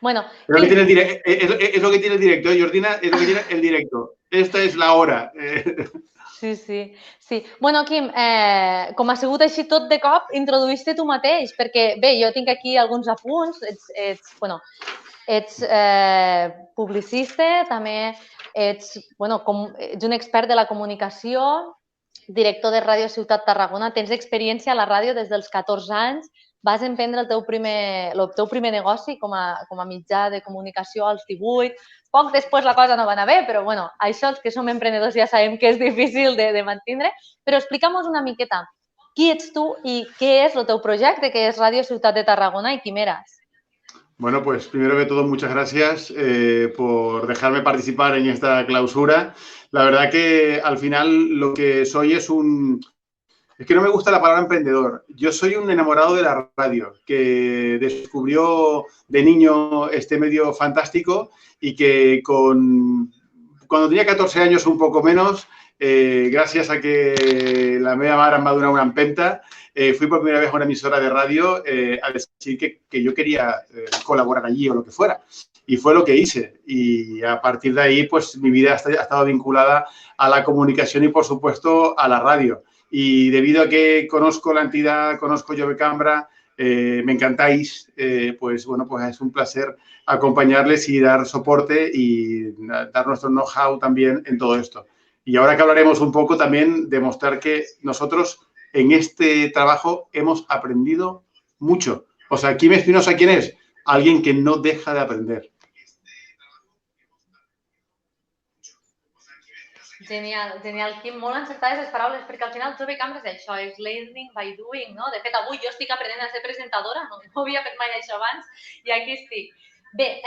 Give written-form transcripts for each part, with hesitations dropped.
Bueno, Es lo que tiene es lo que tiene el directo, Jordina, es lo que tiene el directo. Esta és l'hora. Sí, sí, sí. Bueno, Quim, com ha sigut així tot de cop, introduïs-te tu mateix, perquè, bé, jo tinc aquí alguns apunts, ets publicista, també ets un expert de la comunicació, director de Ràdio Ciutat Tarragona, tens experiència a la ràdio des dels 14 anys, vas emprendre el teu primer negoci com a mitjà de comunicació als 18. Poc després la cosa no va anar bé, però bueno, això els que som emprenedors ja sabem que és difícil de mantenir. Però explica'm una miqueta qui ets tu i què és el teu projecte, que és Ràdio Ciutat de Tarragona i Quimeras. Bueno, pues primero que todo, muchas gracias por dejarme participar en esta clausura. La verdad que al final lo que soy es Es que no me gusta la palabra emprendedor. Yo soy un enamorado de la radio, que descubrió de niño este medio fantástico y que cuando tenía 14 años o un poco menos, gràcies a que la meva mare em va donar una empenta, fui por primera vez a una emisora de radio a decir que yo quería colaborar allí o lo que fuera. Y fue lo que hice. Y a partir de ahí, pues mi vida ha estado vinculada a la comunicación y, por supuesto, a la radio. Y debido a que conozco la entidad, conozco Jove Cambra, me encantáis, pues bueno, pues es un placer acompañarles y dar soporte y dar nuestro know-how también en todo esto. Y ahora que hablaremos un poco también, demostrar que nosotros en este trabajo hemos aprendido mucho. O sea, Quim Espinosa, ¿quién es? Alguien que no deja de aprender. Genial, genial. Quim, molt encertades les paraules, perquè al final Jove Cambra és això, és learning by doing, no? De fet, avui jo estic aprenent a ser presentadora, no havia fet mai això abans, i aquí estic. Bé,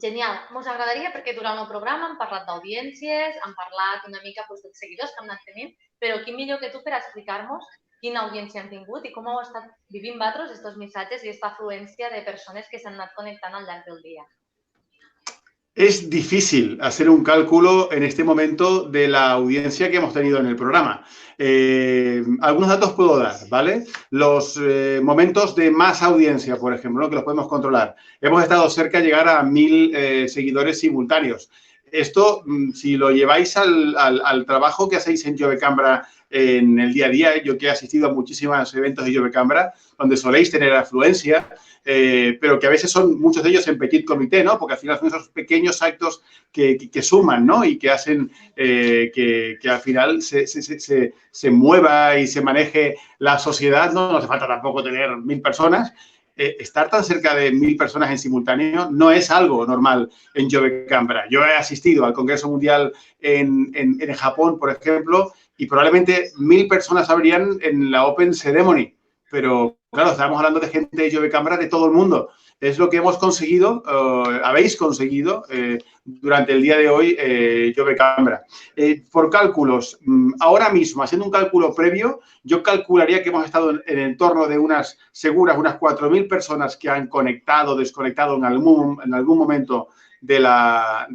genial. Ens agradaria, perquè durant el programa hem parlat d'audiències, hem parlat una mica dels seguidors que hem anat tenint, però qui millor que tu per explicar-nos quina audiència han tingut i com heu estat vivint vosaltres aquests missatges i aquesta afluència de persones que s'han anat connectant al llarg del dia. Es difícil hacer un cálculo en este momento de la audiencia que hemos tenido en el programa. Algunos datos puedo dar, ¿vale? Los momentos de más audiencia, por ejemplo, ¿no? Que los podemos controlar. Hemos estado cerca de llegar a 1000 seguidores simultáneos. Esto, si lo lleváis al trabajo que hacéis en Jove Cambra en el día a día, yo que he asistido a muchísimos eventos de Jove Cambra, donde soléis tener afluencia, pero que a veces son muchos de ellos en petit comité, ¿no? Porque al final son esos pequeños actos que suman, ¿no? Y que hacen que al final se mueva y se maneje la sociedad, ¿no? No hace falta tampoco tener 1000 personas. Estar tan cerca de 1000 personas en simultáneo no es algo normal en Jove Cambra. Yo he asistido al Congreso Mundial en Japón, por ejemplo, y probablemente 1000 personas habrían en la Open Ceremony. Pero, claro, estamos hablando de gente de Jove Cambra de todo el mundo. Es lo que hemos conseguido, habéis conseguido durante el día de hoy, Jove Cambra. Por cálculos, ahora mismo, haciendo un cálculo previo, yo calcularía que hemos estado en el entorno de unas 4000 personas que han conectado, desconectado en algún momento de la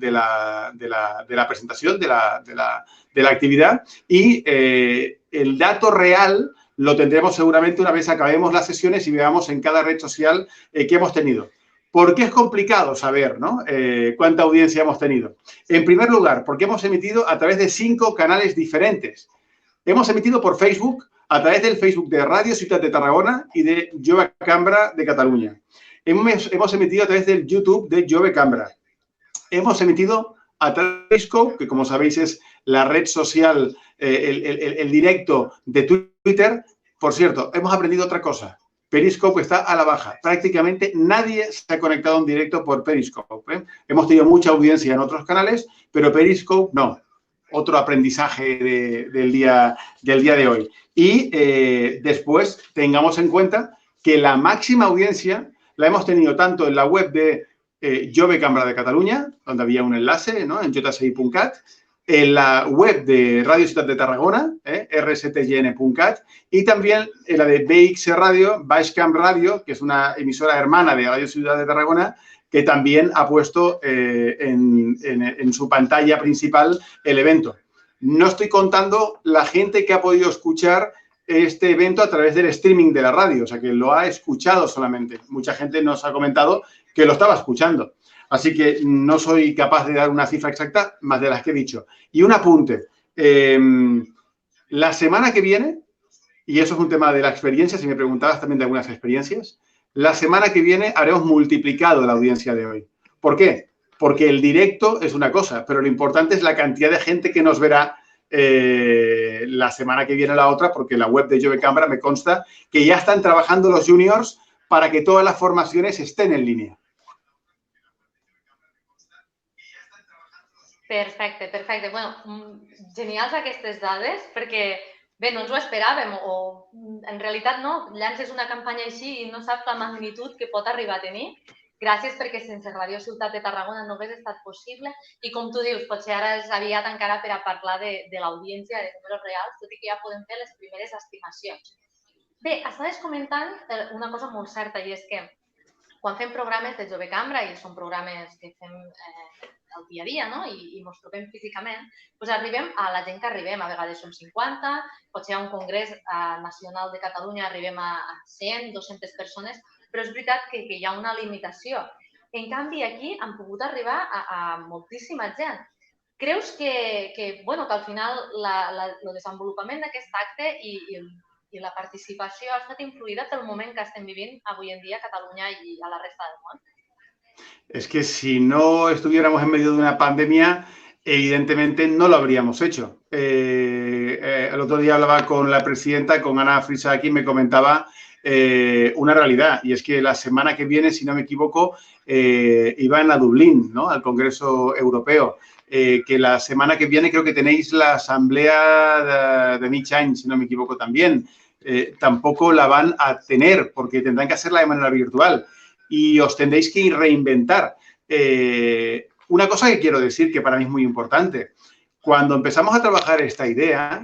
presentación, de la actividad. Y el dato real lo tendremos seguramente una vez acabemos las sesiones y veamos en cada red social que hemos tenido. ¿Por qué es complicado saber, ¿no? Cuánta audiencia hemos tenido? En primer lugar, porque hemos emitido a través de 5 canales diferentes. Hemos emitido por Facebook, a través del Facebook de Ràdio Ciutat de Tarragona y de Jove Cambra de Cataluña. Hemos emitido a través del YouTube de Jove Cambra. Hemos emitido a través de Periscope, que como sabéis es la red social, el directo de Twitter. Por cierto, hemos aprendido otra cosa. Periscope está a la baja. Prácticamente nadie se ha conectado en directo por Periscope. Hemos tenido mucha audiencia en otros canales, pero Periscope no. Otro aprendizaje del día de hoy. Y después tengamos en cuenta que la máxima audiencia la hemos tenido tanto en la web de Jove Cambra de Cataluña, donde había un enlace, ¿no? En jci.cat, en la web de Ràdio Ciutat de Tarragona, rstgn.cat, y también en la de BX Radio, Baix Camp Radio, que es una emisora hermana de Ràdio Ciutat de Tarragona, que también ha puesto en su pantalla principal el evento. No estoy contando la gente que ha podido escuchar este evento a través del streaming de la radio, o sea, que lo ha escuchado solamente. Mucha gente nos ha comentado que lo estaba escuchando. Así que no soy capaz de dar una cifra exacta más de las que he dicho. Y un apunte. La semana que viene, y eso es un tema de la experiencia, si me preguntabas también de algunas experiencias, la semana que viene haremos multiplicado la audiencia de hoy. ¿Por qué? Porque el directo es una cosa, pero lo importante es la cantidad de gente que nos verá la semana que viene la otra, porque la web de Jove Cambra me consta que ya están trabajando los juniors para que todas las formaciones estén en línea. Perfecte, perfecte. Bueno, genials aquestes dades, perquè bé, no ens ho esperàvem o en realitat no, llances una campanya així i no saps la magnitud que pot arribar a tenir. Gràcies perquè sense Ràdio Ciutat de Tarragona no hagués estat possible i com tu dius, potser ara és aviat encara per a parlar de l'audiència, de números reals, tot i que ja podem fer les primeres estimacions. Bé, estaves comentant una cosa molt certa i és que quan fem programes de Jove Cambra i són programes que fem el dia a dia, no? I ens trobem físicament, doncs arribem a la gent que arribem. A vegades som 50, potser a un congrés nacional de Catalunya arribem a 100, 200 persones, però és veritat que hi ha una limitació. En canvi, aquí han pogut arribar a moltíssima gent. Creus que al final el desenvolupament d'aquest acte i la participació ha estat influïda pel moment que estem vivint avui en dia a Catalunya i a la resta del món? Es que si no estuviéramos en medio de una pandemia, evidentemente no lo habríamos hecho. El otro día hablaba con la presidenta, con Ana Frisaki, y me comentaba una realidad, y es que la semana que viene, si no me equivoco, iban a Dublín, ¿no? Al Congreso Europeo. Que la semana que viene creo que tenéis la asamblea de Michain, si no me equivoco también. Tampoco la van a tener porque tendrán que hacerla de manera virtual. Y os tendréis que reinventar. Una cosa que quiero decir que para mí es muy importante. Cuando empezamos a trabajar esta idea,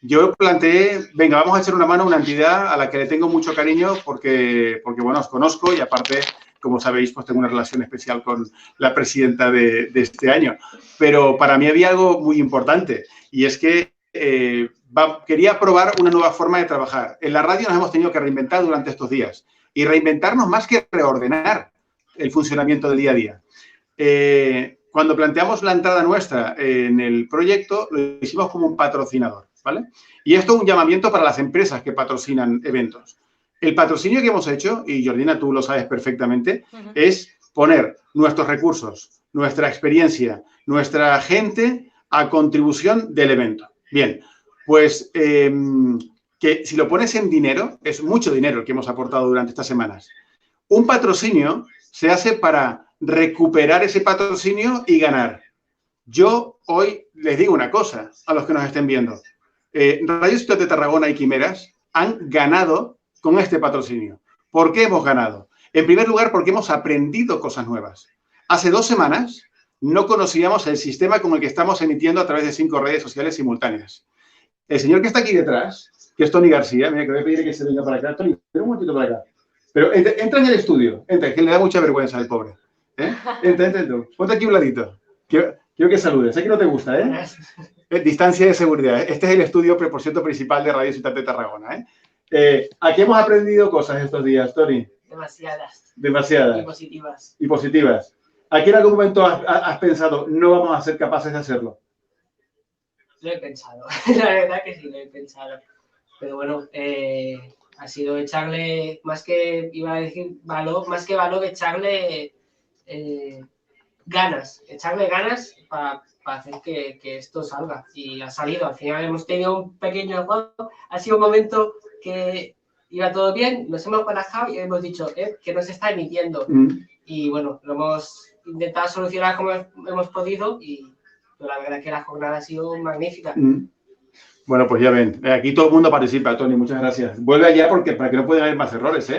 yo planteé, venga, vamos a echar una mano a una entidad a la que le tengo mucho cariño porque bueno, os conozco y aparte, como sabéis, pues tengo una relación especial con la presidenta de este año. Pero para mí había algo muy importante y es que quería probar una nueva forma de trabajar. En la radio nos hemos tenido que reinventar durante estos días. Y reinventarnos más que reordenar el funcionamiento del día a día. Cuando planteamos la entrada nuestra en el proyecto, lo hicimos como un patrocinador, ¿vale? Y esto es un llamamiento para las empresas que patrocinan eventos. El patrocinio que hemos hecho, y Jordina, tú lo sabes perfectamente, es poner nuestros recursos, nuestra experiencia, nuestra gente a contribución del evento. Bien, pues que si lo pones en dinero, es mucho dinero el que hemos aportado durante estas semanas. Un patrocinio se hace para recuperar ese patrocinio y ganar. Yo hoy les digo una cosa a los que nos estén viendo. Radio Ciutat de Tarragona y Quimeras han ganado con este patrocinio. ¿Por qué hemos ganado? En primer lugar, porque hemos aprendido cosas nuevas. Hace 2 semanas no conocíamos el sistema con el que estamos emitiendo a través de 5 redes sociales simultáneas. El señor que está aquí detrás, que es Tony García, mira, que voy a pedir que se venga para acá. Tony, ven un momentito para acá. Pero entra en el estudio, entra, que le da mucha vergüenza al pobre. Entra. Ponte aquí un ladito. Quiero que saludes. Sé que no te gusta, distancia de seguridad. Este es el estudio, por cierto, principal de Radio Ciutat de Tarragona, Aquí hemos aprendido cosas estos días, Tony. Demasiadas. Demasiadas. Y positivas. Y positivas. ¿Aquí en algún momento has pensado, no vamos a ser capaces de hacerlo? Lo he pensado. La verdad que sí, lo he pensado. Pero bueno, ha sido echarle, más que, iba a decir valor, más que valor, echarle ganas. Echarle ganas para hacer que esto salga. Y ha salido. Al final hemos tenido un pequeño error. Ha sido un momento que iba todo bien. Nos hemos barajado y hemos dicho que no se está emitiendo. Y bueno, lo hemos intentado solucionar como hemos podido y la verdad que la jornada ha sido magnífica. Bueno, pues ya ven, aquí todo el mundo participa, Tony, muchas gracias. Vuelve allá para que no puedan haber más errores,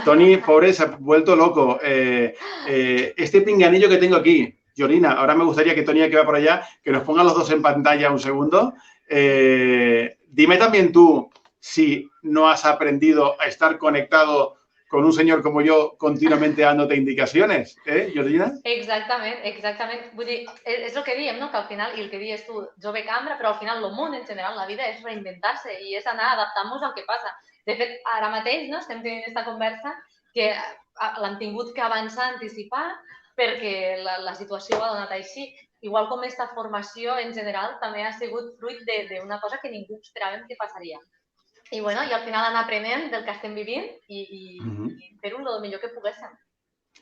Tony, pobre, se ha vuelto loco. Este pinganillo que tengo aquí, Jordina, ahora me gustaría que Tony, que va por allá, que nos pongan los dos en pantalla un segundo. Dime también tú si no has aprendido a estar conectado con un senyor com jo contínuament dándote indicacions, Jordina? Exactament. Vull dir, és el que diem, no? Que al final, i el que dius tu, Jove Cambra, però al final el món en general, la vida és reinventar-se i és anar adaptant-nos al que passa. De fet, ara mateix, no? Estem tenint aquesta conversa que l'han tingut que avançar, anticipar, perquè la situació ho ha donat així. Igual com aquesta formació en general també ha sigut fruit d'una cosa que ningú esperàvem que passaria. I, bueno, i al final anar aprenent del que estem vivint i fer-ho el millor que poguéssim.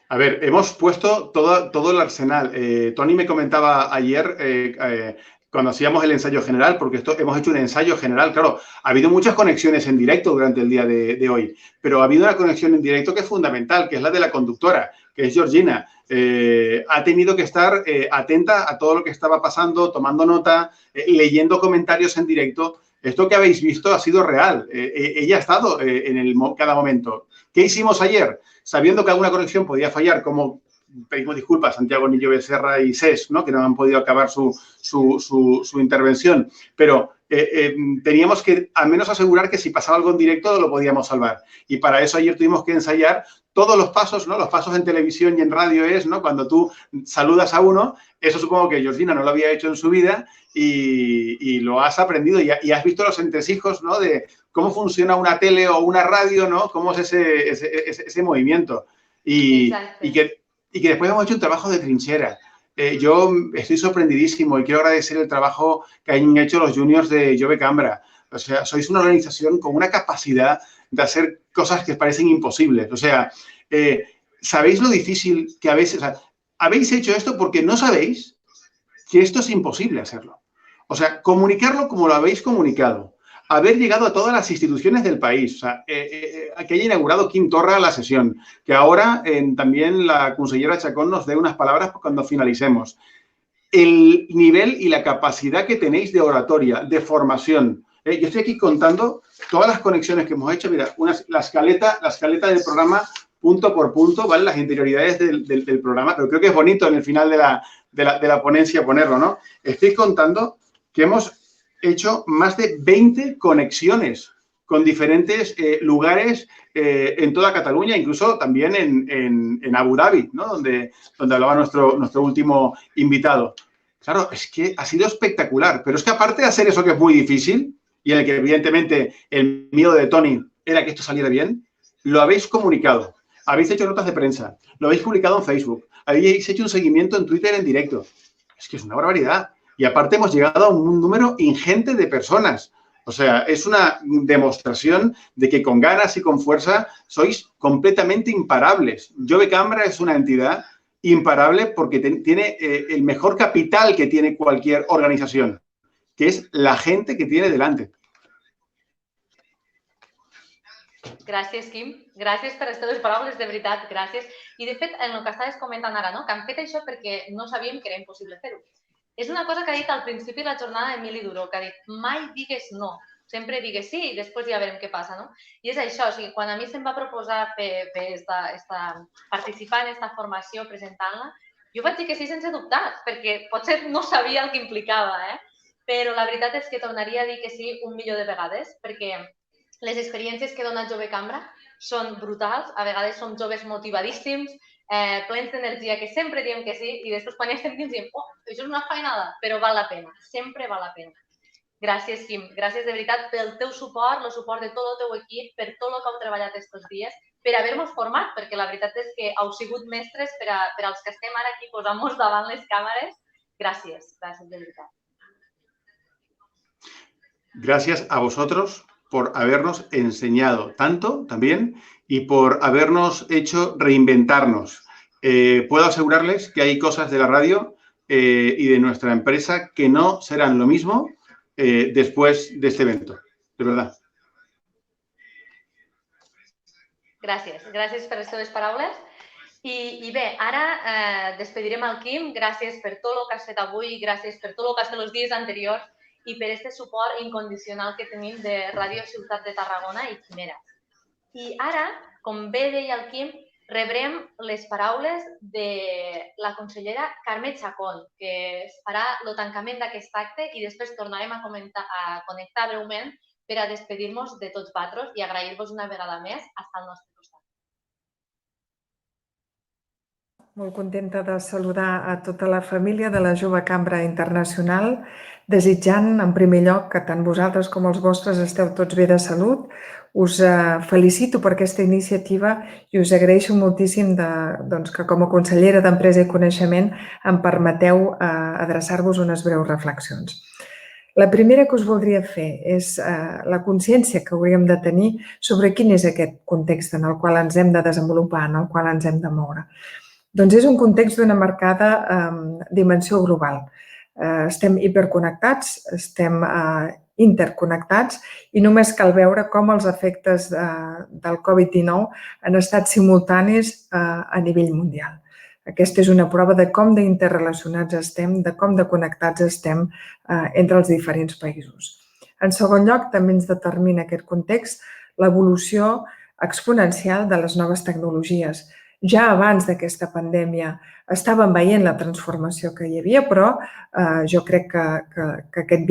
A ver, hemos puesto todo el arsenal. Tony me comentaba ayer cuando hacíamos el ensayo general, porque hemos hecho un ensayo general, claro, ha habido muchas conexiones en directo durante el día de hoy, pero ha habido una conexión en directo que es fundamental, que es la de la conductora, que es Georgina. Ha tenido que estar atenta a todo lo que estaba pasando, tomando nota, leyendo comentarios en directo. Esto que habéis visto ha sido real. Ella ha estado cada momento. ¿Qué hicimos ayer? Sabiendo que alguna conexión podía fallar, como pedimos disculpas a Santiago Niño Becerra y SES, ¿no? Que no han podido acabar su intervención, pero teníamos que al menos asegurar que si pasaba algo en directo lo podíamos salvar. Y para eso ayer tuvimos que ensayar todos los pasos, ¿no? Los pasos en televisión y en radio es, ¿no? Cuando tú saludas a uno, eso supongo que Georgina no lo había hecho en su vida y lo has aprendido y has visto los entresijos, ¿no? De cómo funciona una tele o una radio, ¿no? Cómo es ese movimiento. Y que después hemos hecho un trabajo de trinchera. Yo estoy sorprendidísimo y quiero agradecer el trabajo que han hecho los juniors de Jove Cambra. O sea, sois una organización con una capacidad de hacer cosas que parecen imposibles. O sea, ¿sabéis lo difícil que a veces... O sea, habéis hecho esto porque no sabéis que esto es imposible hacerlo. O sea, comunicarlo como lo habéis comunicado. Haber llegado a todas las instituciones del país, o sea, que haya inaugurado Quim Torra la sesión, que ahora también la consellera Chacón nos dé unas palabras cuando finalicemos. El nivel y la capacidad que tenéis de oratoria, de formación. Yo estoy aquí contando todas las conexiones que hemos hecho. Mira, la escaleta del programa punto por punto, ¿vale? Las interioridades del programa, pero creo que es bonito en el final de la ponencia ponerlo, ¿no? Estoy contando que hemos hecho más de 20 conexiones con diferentes lugares en toda Cataluña, incluso también en Abu Dhabi, ¿no? Donde hablaba nuestro último invitado. Claro, es que ha sido espectacular, pero es que aparte de hacer eso que es muy difícil y en el que evidentemente el miedo de Tony era que esto saliera bien, lo habéis comunicado, habéis hecho notas de prensa, lo habéis publicado en Facebook, habéis hecho un seguimiento en Twitter en directo. Es que es una barbaridad. Y aparte hemos llegado a un número ingente de personas. O sea, es una demostración de que con ganas y con fuerza sois completamente imparables. Jove Cambra es una entidad imparable porque tiene el mejor capital que tiene cualquier organización, que es la gente que tiene delante. Gràcies, Quim. Gràcies per les teves paraules, de veritat, gràcies. I, de fet, en el que estaves comentant ara, no? Que han fet això perquè no sabíem que era impossible fer-ho. És una cosa que ha dit al principi de la jornada Emili Duró, que ha dit, mai digues no, sempre digues sí i després ja veurem què passa, no? I és això, o sigui, quan a mi se'm va proposar participar en aquesta formació presentant-la, jo vaig dir que sí sense dubtar, perquè potser no sabia el que implicava, però la veritat és que tornaria a dir que sí un milió de vegades, perquè les experiències que dona Jove Cambra són brutals, a vegades som joves motivadíssims, plens d'energia, que sempre diem que sí, i després quan ja estem dins diem, això és una feinada, però val la pena, sempre val la pena. Gràcies, Quim, gràcies de veritat pel teu suport, el suport de tot el teu equip, per tot el que heu treballat aquests dies, per haver-nos format, perquè la veritat és que heu sigut mestres per als que estem ara aquí posant-nos davant les càmeres. Gràcies, gràcies de veritat. Gracias a vosotros por habernos enseñado tanto también y por habernos hecho reinventarnos. Puedo asegurarles que hay cosas de la radio y de nuestra empresa que no serán lo mismo después de este evento, de verdad. Gràcies. Gràcies per les teves paraules. I bé, ara despedirem el Quim. Gràcies per tot el que has fet avui, gràcies per tot el que has fet els dies anteriors i per aquest suport incondicional que tenim de Ràdio Ciutat de Tarragona i Quimera. I ara, com bé deia el Quim, rebrem les paraules de la consellera Carme Chacón, que farà el tancament d'aquest acte i després tornarem a connectar breument per a despedir-nos de tots vosaltres i agrair-vos una vegada més estar al nostre costat. Molt contenta de saludar a tota la família de la Jove Cambra Internacional, desitjant, en primer lloc, que tant vosaltres com els vostres esteu tots bé de salut. Us felicito per aquesta iniciativa i us agraeixo moltíssim que com a consellera d'Empresa i Coneixement em permeteu adreçar-vos unes breus reflexions. La primera que us voldria fer és la consciència que hauríem de tenir sobre quin és aquest context en el qual ens hem de desenvolupar, en el qual ens hem de moure. Doncs és un context d'una marcada dimensió global. Estem hiperconnectats, estem interconnectats i només cal veure com els efectes del Covid-19 han estat simultanis a nivell mundial. Aquesta és una prova de com d'interrelacionats estem, de com de connectats estem entre els diferents països. En segon lloc, també ens determina aquest context l'evolució exponencial de les noves tecnologies. Ja abans d'aquesta pandèmia estàvem veient la transformació que hi havia, però jo crec que aquest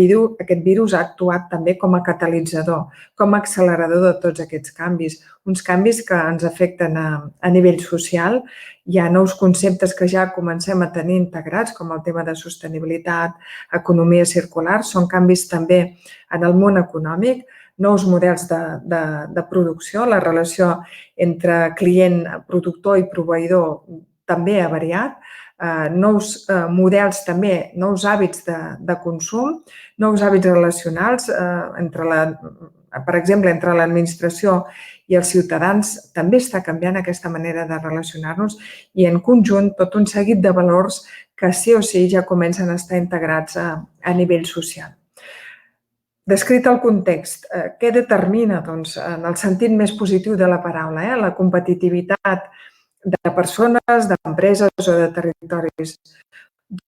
virus ha actuat també com a catalitzador, com a accelerador de tots aquests canvis. Uns canvis que ens afecten a nivell social. Hi ha nous conceptes que ja comencem a tenir integrats, com el tema de sostenibilitat, economia circular. Són canvis també en el món econòmic, nous models de producció. La relació entre client, productor i proveïdor també ha variat. Nous models també, nous hàbits de consum, nous hàbits relacionals, per exemple, entre l'administració i els ciutadans també està canviant aquesta manera de relacionar-nos i en conjunt tot un seguit de valors que sí o sí ja comencen a estar integrats a nivell social. Descrit el context, què determina, en el sentit més positiu de la paraula, la competitivitat de persones, d'empreses o de territoris?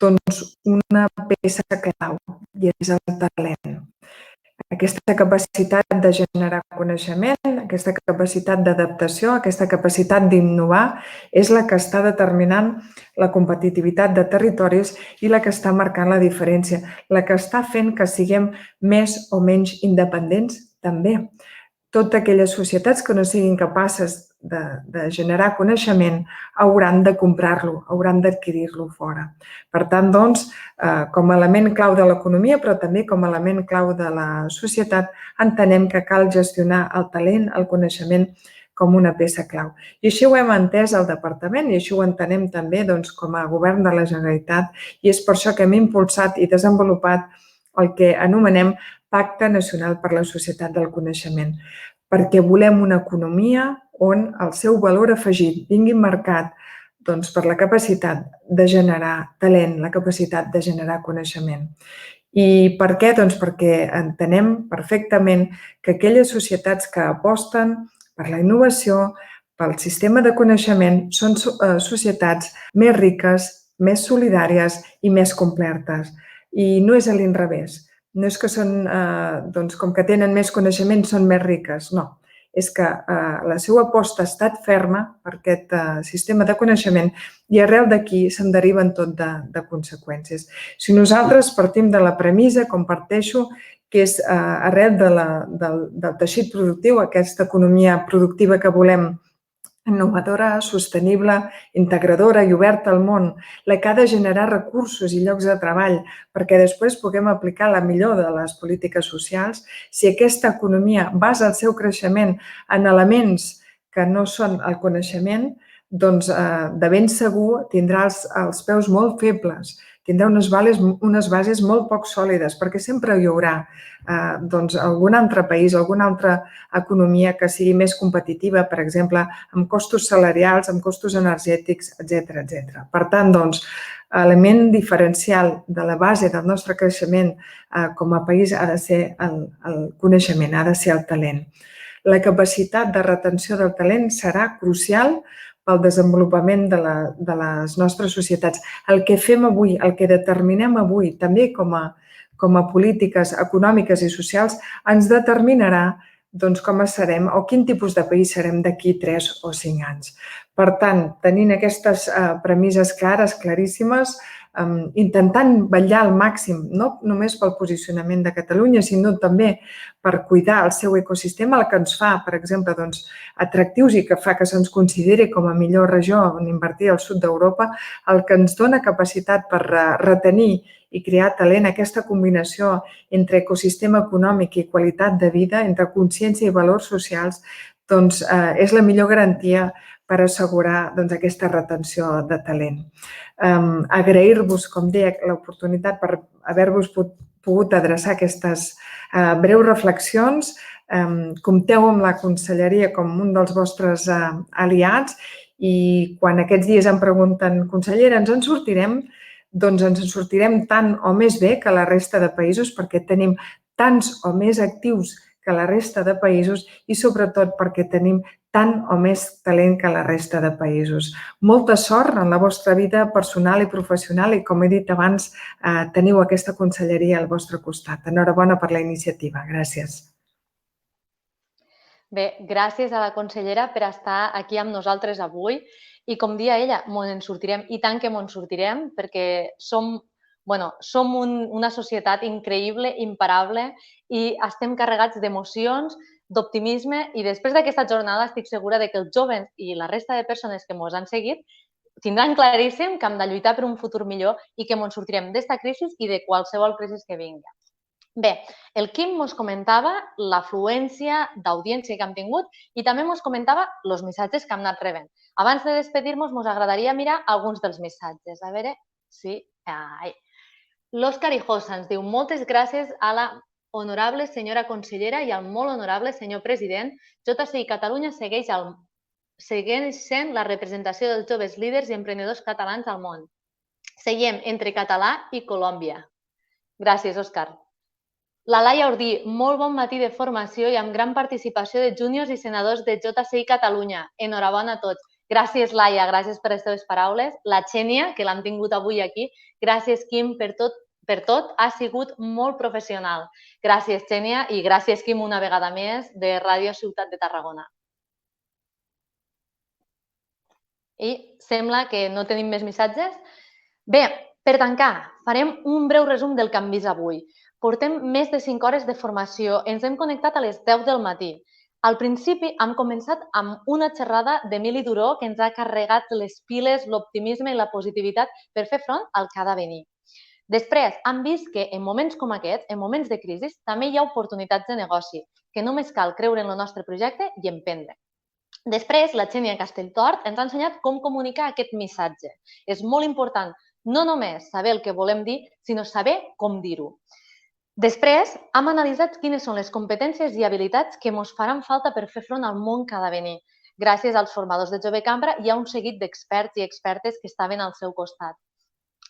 Doncs una peça clau, i és el talent. Aquesta capacitat de generar coneixement, aquesta capacitat d'adaptació, aquesta capacitat d'innovar és la que està determinant la competitivitat de territoris i la que està marcant la diferència, la que està fent que siguem més o menys independents també. Totes aquelles societats que no siguin capaces de generar coneixement hauran de comprar-lo, hauran d'adquirir-lo fora. Per tant, com a element clau de l'economia, però també com a element clau de la societat, entenem que cal gestionar el talent, el coneixement, com una peça clau. I així ho hem entès al departament i així ho entenem també com a govern de la Generalitat i és per això que hem impulsat i desenvolupat el que anomenem Pacte Nacional per la Societat del Coneixement, perquè volem una economia on el seu valor afegit vingui marcat per la capacitat de generar talent, la capacitat de generar coneixement. I per què? Doncs perquè entenem perfectament que aquelles societats que aposten per la innovació, pel sistema de coneixement, són societats més riques, més solidàries i més complertes. I no és a l'inrevés. No és que són, com que tenen més coneixement, són més riques. No. És que la seva aposta ha estat ferma per aquest sistema de coneixement i arrel d'aquí se'n deriven tot de conseqüències. Si nosaltres partim de la premissa, comparteixo, que és arrel del teixit productiu, aquesta economia productiva que volem innovadora, sostenible, integradora i oberta al món, la que ha de generar recursos i llocs de treball perquè després puguem aplicar la millor de les polítiques socials, si aquesta economia basa el seu creixement en elements que no són el coneixement, doncs de ben segur tindrà els peus molt febles, tindrà unes bases molt poc sòlides, perquè sempre hi haurà algun altre país, alguna altra economia que sigui més competitiva, per exemple, amb costos salarials, amb costos energètics, etc. Per tant, l'element diferencial de la base del nostre creixement com a país ha de ser el coneixement, ha de ser el talent. La capacitat de retenció del talent serà crucial pel desenvolupament de les nostres societats. El que fem avui, el que determinem avui, també com a polítiques econòmiques i socials, ens determinarà com serem o quin tipus de país serem d'aquí 3 o 5 anys. Per tant, tenint aquestes premisses clares, claríssimes, intentant vetllar al màxim, no només pel posicionament de Catalunya, sinó també per cuidar el seu ecosistema, el que ens fa, per exemple, atractius i que fa que se'ns consideri com a millor regió on invertir al sud d'Europa, el que ens dona capacitat per retenir i crear talent, aquesta combinació entre ecosistema econòmic i qualitat de vida, entre consciència i valors socials, doncs és la millor garantia per assegurar aquesta retenció de talent. Agrair-vos, com deia, l'oportunitat per haver-vos pogut adreçar aquestes breus reflexions. Compteu amb la conselleria com un dels vostres aliats i quan aquests dies em pregunten, consellera, ens en sortirem? Doncs ens en sortirem tant o més bé que la resta de països perquè tenim tants o més actius que la resta de països i sobretot perquè tenim tant o més talent que la resta de països. Molta sort en la vostra vida personal i professional i, com he dit abans, teniu aquesta conselleria al vostre costat. Enhorabona per la iniciativa. Gràcies. Bé, gràcies a la consellera per estar aquí amb nosaltres avui i, com dia ella, en sortirem i tant que en sortirem perquè som una societat increïble, imparable i estem carregats d'emocions, d'optimisme i després d'aquesta jornada estic segura que els joves i la resta de persones que ens han seguit tindran claríssim que hem de lluitar per un futur millor i que ens sortirem d'esta crisi i de qualsevol crisi que vingui. Bé, el Quim ens comentava l'afluència d'audiència que hem tingut i també ens comentava els missatges que hem anat rebent. Abans de despedir-nos, ens agradaria mirar alguns dels missatges. A veure si... L'Òscar Hijosa ens diu moltes gràcies a la honorable senyora consellera i al molt honorable senyor president. JCI Catalunya segueix sent la representació dels joves líders i emprenedors catalans al món. Seguim entre català i Colòmbia. Gràcies, Òscar. La Laia Ordí, molt bon matí de formació i amb gran participació de júniors i senadors de JCI Catalunya. Enhorabona a tots. Gràcies, Laia, gràcies per les teves paraules. La Xènia, que l'hem tingut avui aquí. Gràcies, Quim, per tot. Ha sigut molt professional. Gràcies, Xènia, i gràcies, Quim, una vegada més, de Ràdio Ciutat de Tarragona. I sembla que no tenim més missatges. Bé, per tancar, farem un breu resum del que hem vist avui. Portem més de 5 hores de formació. Ens hem connectat a les 10 del matí. Al principi hem començat amb una xerrada d'Emili Duró que ens ha carregat les piles, l'optimisme i la positivitat per fer front al que ha de venir. Després hem vist que en moments com aquests, en moments de crisi, també hi ha oportunitats de negoci, que només cal creure en el nostre projecte i emprendre. Després, la Xènia Castelltort ens ha ensenyat com comunicar aquest missatge. És molt important no només saber el que volem dir, sinó saber com dir-ho. Després, hem analitzat quines són les competències i habilitats que ens faran falta per fer front al món que ha de venir. Gràcies als formadors de Jove Cambra hi ha un seguit d'experts i expertes que estaven al seu costat.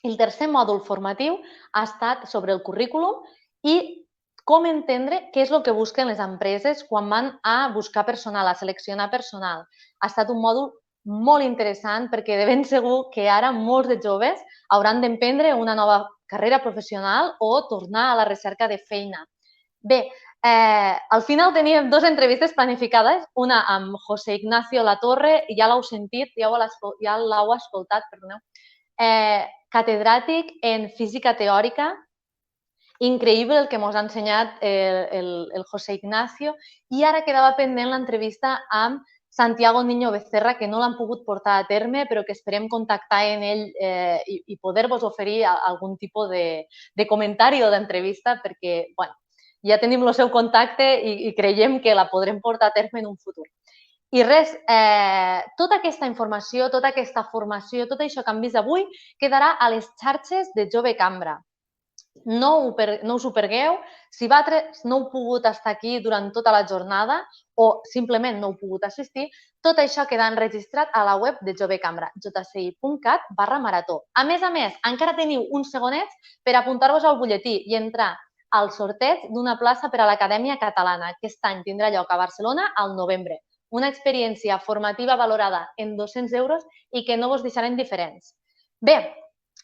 El tercer mòdul formatiu ha estat sobre el currículum i com entendre què és el que busquen les empreses quan van a buscar personal, a seleccionar personal. Ha estat un mòdul molt interessant perquè de ben segur que ara molts de joves hauran d'emprendre una nova carrera professional o tornar a la recerca de feina. Bé, al final teníem 2 entrevistes planificades, una amb José Ignacio Latorre, ja l'heu sentit, ja l'heu escoltat, perdoneu, catedràtic en física teòrica, increïble el que ens ha ensenyat el José Ignacio, i ara quedava pendent l'entrevista amb Santiago Niño Becerra, que no l'han pogut portar a terme, però que esperem contactar en ell i poder-vos oferir algun tipus de comentari o d'entrevista, perquè ja tenim el seu contacte i creiem que la podrem portar a terme en un futur. I res, tota aquesta informació, tota aquesta formació, tot això que hem vist avui, quedarà a les xarxes de Jove Cambra. No us ho pergueu. Si vosaltres no heu pogut estar aquí durant tota la jornada o simplement no heu pogut assistir, tot això queda enregistrat a la web de Jove Cambra, jci.cat/marató. A més, encara teniu uns segonets per apuntar-vos al butlletí i entrar al sorteig d'una plaça per a l'Acadèmia Catalana, que aquest any tindrà lloc a Barcelona al novembre. Una experiència formativa valorada en 200 euros i que no vos deixarà indiferents. Bé,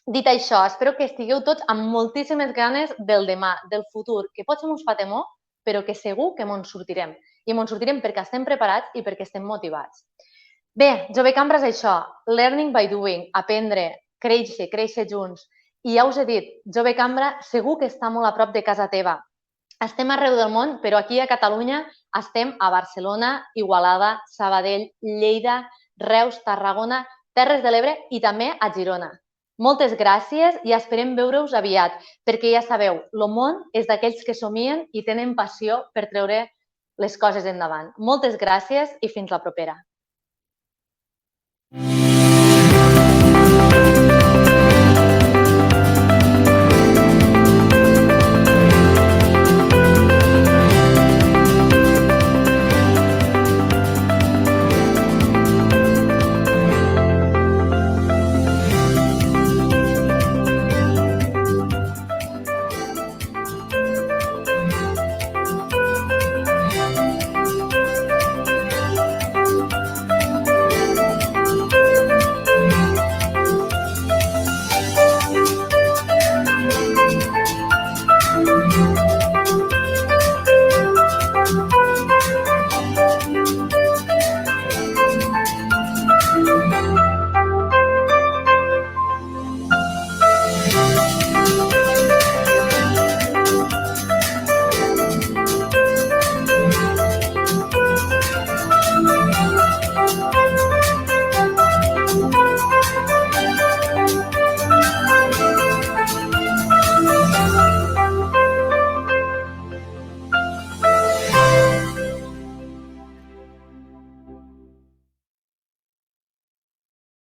dit això, espero que estigueu tots amb moltíssimes ganes del demà, del futur, que potser ens fa temor, però que segur que ens sortirem. I ens sortirem perquè estem preparats i perquè estem motivats. Bé, Jove Cambra és això, learning by doing, aprendre, créixer junts. I ja us he dit, Jove Cambra segur que està molt a prop de casa teva. Estem arreu del món, però aquí a Catalunya estem a Barcelona, Igualada, Sabadell, Lleida, Reus, Tarragona, Terres de l'Ebre i també a Girona. Moltes gràcies i esperem veure-us aviat, perquè ja sabeu, el món és d'aquells que somien i tenen passió per treure les coses endavant. Moltes gràcies i fins la propera.